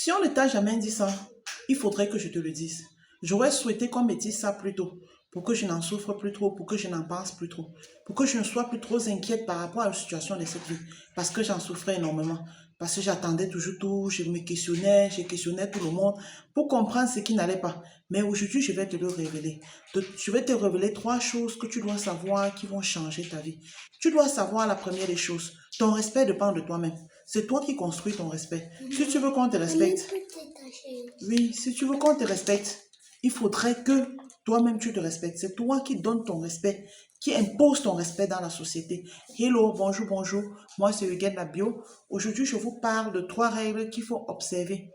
Si on ne t'a jamais dit ça, il faudrait que je te le dise. J'aurais souhaité qu'on me dise ça plus tôt, pour que je n'en souffre plus trop, pour que je n'en pense plus trop, pour que je ne sois plus trop inquiète par rapport à la situation de cette vie, parce que j'en souffrais énormément, parce que j'attendais toujours tout, je questionnais tout le monde pour comprendre ce qui n'allait pas. Mais aujourd'hui, je vais te le révéler. Je vais te révéler trois choses que tu dois savoir qui vont changer ta vie. Tu dois savoir la première des choses. Ton respect dépend de toi-même. C'est toi qui construis ton respect. Si tu veux qu'on te respecte, oui, si tu veux qu'on te respecte, il faudrait que toi-même tu te respectes. C'est toi qui donnes ton respect, qui impose ton respect dans la société. Hello, bonjour, bonjour. Moi, c'est Huguette Labio. Aujourd'hui, je vous parle de trois règles qu'il faut observer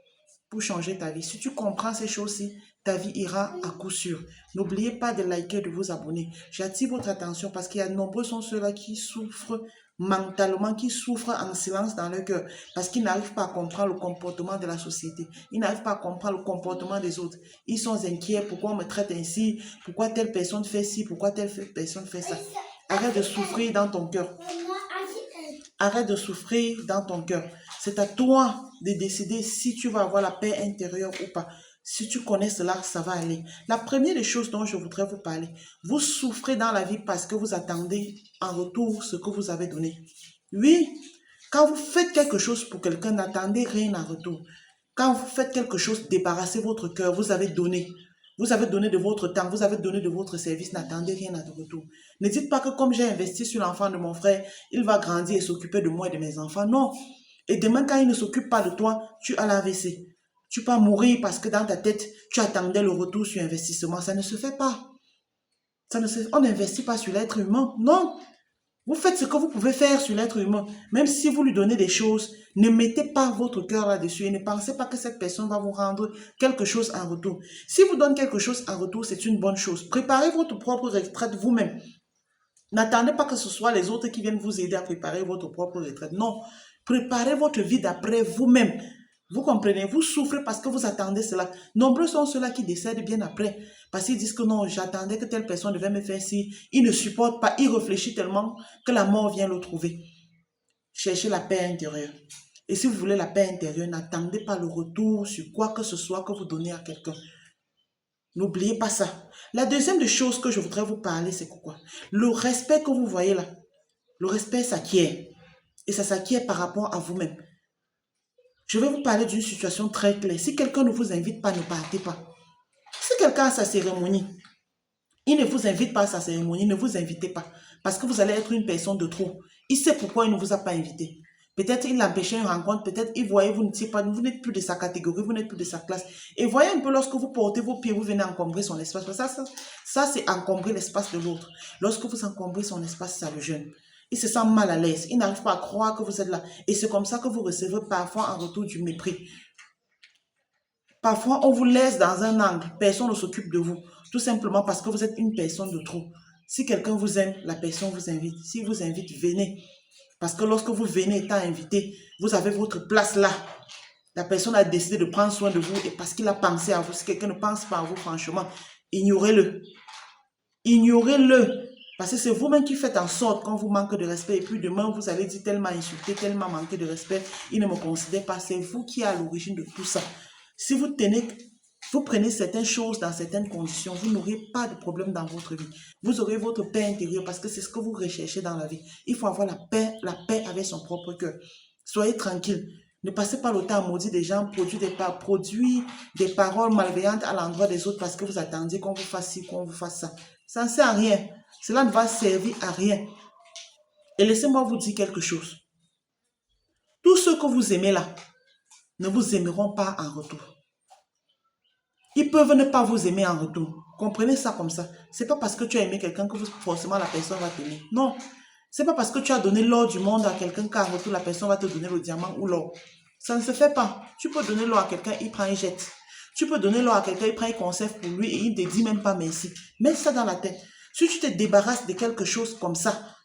pour changer ta vie. Si tu comprends ces choses-ci, ta vie ira à coup sûr. N'oubliez pas de liker, de vous abonner. J'attire votre attention parce qu'il y a nombreux sont ceux-là qui souffrent mentalement, qui souffrent en silence dans leur cœur parce qu'ils n'arrivent pas à comprendre le comportement de la société. Ils n'arrivent pas à comprendre le comportement des autres. Ils sont inquiets. Pourquoi on me traite ainsi? Pourquoi telle personne fait ci? Pourquoi telle personne fait ça? Arrête de souffrir dans ton cœur. Arrête de souffrir dans ton cœur. C'est à toi de décider si tu vas avoir la paix intérieure ou pas. Si tu connais cela, ça va aller. La première des choses dont je voudrais vous parler, vous souffrez dans la vie parce que vous attendez en retour ce que vous avez donné. Oui, quand vous faites quelque chose pour quelqu'un, n'attendez rien en retour. Quand vous faites quelque chose, débarrassez votre cœur, vous avez donné. Vous avez donné de votre temps, vous avez donné de votre service, n'attendez rien à retour. Ne dites pas que comme j'ai investi sur l'enfant de mon frère, il va grandir et s'occuper de moi et de mes enfants. Non. Et demain, quand il ne s'occupe pas de toi, tu as l'AVC. Tu peux mourir parce que dans ta tête, tu attendais le retour sur investissement. Ça ne se fait pas. On n'investit pas sur l'être humain. Non. Vous faites ce que vous pouvez faire sur l'être humain. Même si vous lui donnez des choses, ne mettez pas votre cœur là-dessus et ne pensez pas que cette personne va vous rendre quelque chose en retour. Si vous donne quelque chose en retour, c'est une bonne chose. Préparez votre propre retraite vous-même. N'attendez pas que ce soit les autres qui viennent vous aider à préparer votre propre retraite. Non, préparez votre vie d'après vous-même. Vous comprenez? Vous souffrez parce que vous attendez cela. Nombreux sont ceux-là qui décèdent bien après. Parce qu'ils disent que non, j'attendais que telle personne devait me faire ci. Ils ne supportent pas, ils réfléchissent tellement que la mort vient le trouver. Cherchez la paix intérieure. Et si vous voulez la paix intérieure, n'attendez pas le retour sur quoi que ce soit que vous donnez à quelqu'un. N'oubliez pas ça. La deuxième des choses que je voudrais vous parler, c'est quoi? Le respect que vous voyez là. Le respect s'acquiert. Et ça s'acquiert par rapport à vous-même. Je vais vous parler d'une situation très claire. Si quelqu'un ne vous invite pas, ne partez pas. Si quelqu'un a sa cérémonie, il ne vous invite pas à sa cérémonie, ne vous invitez pas. Parce que vous allez être une personne de trop. Il sait pourquoi il ne vous a pas invité. Peut-être il empêchait une rencontre, peut-être il voyait, vous n'êtes plus de sa catégorie, vous n'êtes plus de sa classe. Et voyez un peu lorsque vous portez vos pieds, vous venez encombrer son espace. Ça c'est encombrer l'espace de l'autre. Lorsque vous encombrez son espace, ça le gêne. Il se sent mal à l'aise. Il n'arrive pas à croire que vous êtes là. Et c'est comme ça que vous recevez parfois en retour du mépris. Parfois, on vous laisse dans un angle. Personne ne s'occupe de vous. Tout simplement parce que vous êtes une personne de trop. Si quelqu'un vous aime, la personne vous invite. Si vous invite, venez. Parce que lorsque vous venez étant invité, vous avez votre place là. La personne a décidé de prendre soin de vous et parce qu'il a pensé à vous. Si quelqu'un ne pense pas à vous, franchement, ignorez-le. Ignorez-le. Parce que c'est vous-même qui faites en sorte qu'on vous manque de respect. Et puis demain, vous allez dire tellement insulté, tellement manqué de respect. Il ne me considère pas. C'est vous qui êtes à l'origine de tout ça. Si vous prenez certaines choses dans certaines conditions, vous n'aurez pas de problème dans votre vie. Vous aurez votre paix intérieure parce que c'est ce que vous recherchez dans la vie. Il faut avoir la paix avec son propre cœur. Soyez tranquille. Ne passez pas le temps à maudire des gens, produire des paroles malveillantes à l'endroit des autres parce que vous attendiez qu'on vous fasse ci, qu'on vous fasse ça. Ça ne sert à rien. Cela ne va servir à rien. Et laissez-moi vous dire quelque chose. Tous ceux que vous aimez là ne vous aimeront pas en retour. Ils peuvent ne pas vous aimer en retour. Comprenez ça comme ça. C'est pas parce que tu as aimé quelqu'un que forcément la personne va t'aimer. Non. C'est pas parce que tu as donné l'or du monde à quelqu'un qu'en retour la personne va te donner le diamant ou l'or. Ça ne se fait pas. Tu peux donner l'or à quelqu'un, il prend, il jette. Tu peux donner l'or à quelqu'un, il prend, il conserve pour lui et il ne te dit même pas merci. Mets ça dans la tête. Si tu te débarrasses de quelque chose comme ça,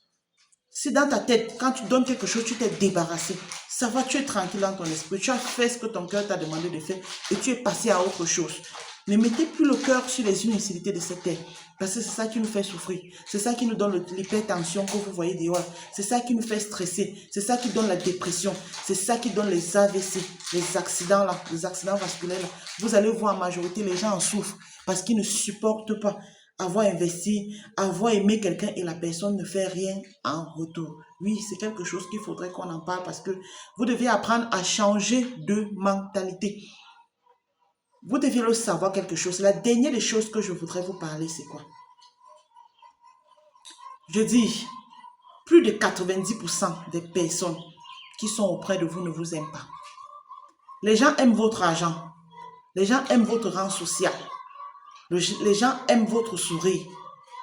si dans ta tête, quand tu donnes quelque chose, tu t'es débarrassé, ça va, tu es tranquille dans ton esprit. Tu as fait ce que ton cœur t'a demandé de faire et tu es passé à autre chose. Ne mettez plus le cœur sur les inutilités de cette terre. Parce que c'est ça qui nous fait souffrir. C'est ça qui nous donne l'hypertension que vous voyez dehors. C'est ça qui nous fait stresser. C'est ça qui donne la dépression. C'est ça qui donne les AVC, les accidents là, les accidents vasculaires là. Vous allez voir en majorité, les gens en souffrent parce qu'ils ne supportent pas avoir investi, avoir aimé quelqu'un et la personne ne fait rien en retour. Oui, c'est quelque chose qu'il faudrait qu'on en parle parce que vous devez apprendre à changer de mentalité. Vous deviez le savoir quelque chose. La dernière des choses que je voudrais vous parler, c'est quoi? Je dis, plus de 90% des personnes qui sont auprès de vous ne vous aiment pas. Les gens aiment votre argent. Les gens aiment votre rang social. Les gens aiment votre sourire.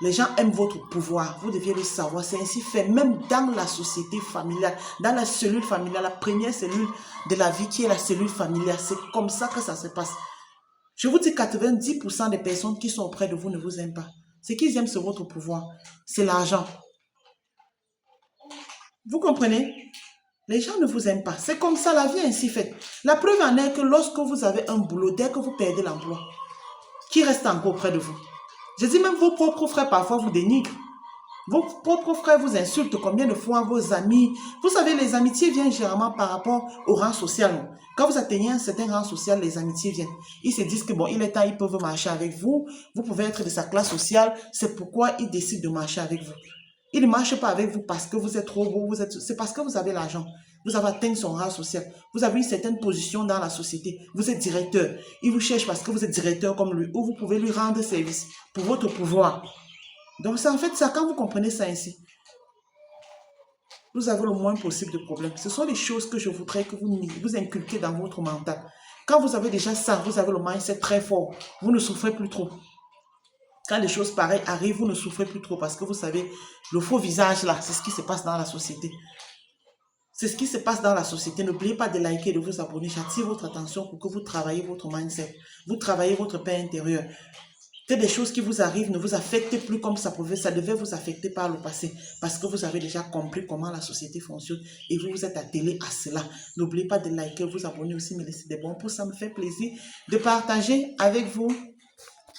Les gens aiment votre pouvoir. Vous deviez le savoir. C'est ainsi fait, même dans la société familiale, dans la cellule familiale, la première cellule de la vie qui est la cellule familiale. C'est comme ça que ça se passe. Je vous dis, 90% des personnes qui sont auprès de vous ne vous aiment pas. Ce qu'ils aiment, c'est votre pouvoir. C'est l'argent. Vous comprenez? Les gens ne vous aiment pas. C'est comme ça, la vie est ainsi faite. La preuve en est que lorsque vous avez un boulot, dès que vous perdez l'emploi, qui reste encore auprès de vous? Je dis même vos propres frères parfois vous dénigrent. Vos propres frères vous insultent. Combien de fois vos amis... Vous savez, les amitiés viennent généralement par rapport au rang social. Quand vous atteignez un certain rang social, les amitiés viennent. Ils se disent que bon, il est temps, ils peuvent marcher avec vous. Vous pouvez être de sa classe sociale. C'est pourquoi ils décident de marcher avec vous. Ils ne marchent pas avec vous parce que vous êtes trop beau. C'est parce que vous avez l'argent. Vous avez atteint son rang social. Vous avez une certaine position dans la société. Vous êtes directeur. Il vous cherche parce que vous êtes directeur comme lui. Ou vous pouvez lui rendre service pour votre pouvoir. Donc, c'est en fait ça, quand vous comprenez ça ainsi, vous avez le moins possible de problèmes. Ce sont les choses que je voudrais que vous inculquez dans votre mental. Quand vous avez déjà ça, vous avez le mindset très fort. Vous ne souffrez plus trop. Quand des choses pareilles arrivent, vous ne souffrez plus trop parce que vous savez, le faux visage là, c'est ce qui se passe dans la société. C'est ce qui se passe dans la société. N'oubliez pas de liker, de vous abonner. J'attire votre attention pour que vous travaillez votre mindset. Vous travaillez votre paix intérieure. Que des choses qui vous arrivent ne vous affectent plus comme ça devait vous affecter par le passé. Parce que vous avez déjà compris comment la société fonctionne et vous vous êtes attelé à cela. N'oubliez pas de liker, vous abonner aussi, me laisser des bons pouces. Ça me fait plaisir de partager avec vous.